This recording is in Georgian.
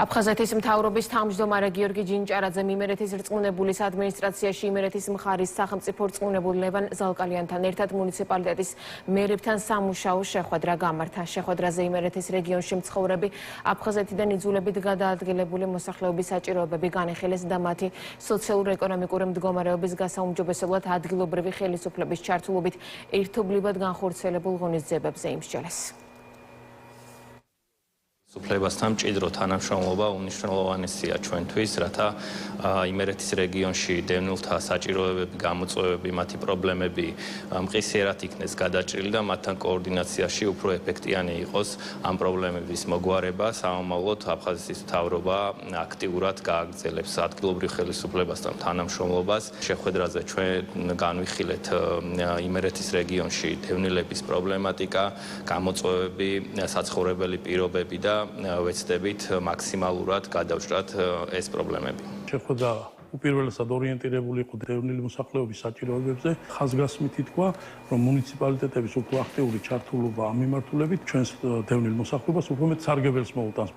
აფხაზეთის მთავრობის თავმჯდომარე გიორგი ჯინჭარაძემ იმერეთის რწმუნებულის ადმინისტრაციაში იმერეთის მხარის სახელმწიფო რწმუნებულ ლევან ზალკალიანთან ერთად მუნიციპალიტეტის მერებთან სამუშაო შეხვედრა გამართა. შეხვედრაზე იმერეთის რეგიონში მცხოვრები აფხაზეთიდან იძულებით გადაადგილებული მოსახლეობის საჭიროებები განიხილეს და მათი სოციალურ-ეკონომიკური მდგომარეობის გასაუმჯობესებლად ადგილობრივი ხელისუფლების ჩართულობით ერთობლივად განხორციელებულ ღონისძიებებზე იმსჯელეს. სუფლებასთან მჭიდრო თანამშრომლობა უმნიშვნელოვანესია ჩვენთვის, რათა იმერეთის რეგიონში დევნილთა საჭიროებები, გამოწვევები, მათი პრობლემები მყისიერად იქნეს გადაჭრილი და მათთან კოორდინაციაში უფრო ეფექტიანი იყოს ამ პრობლემების მოგვარება. სამომავლოდ აფხაზეთის მთავრობა აქტიურად გააგრძელებს ადგილობრივ ხელისუფლებასთან თანამშრომლობას. შეხვედრაზე ჩვენ განვიხილეთ იმერეთის რეგიონში დევნილების პრობლემატიკა, გამოწვევები, საცხოვრებელი პირობები და ვეცდებით მაქსიმალურად გადავჭრათ ეს პრობლემები. შეხვედრა უპირველესად ორიენტირებული იყო დევნილი მოსახლეობის საჭიროებებზე. ხაზგასმით ითქვა, რომ მუნიციპალიტეტების უფრო აქტიური ჩართულობა ამ მიმართულებით ჩვენს დევნილ მოსახლეობას უფრო მეტ სარგებელს მოუტანს.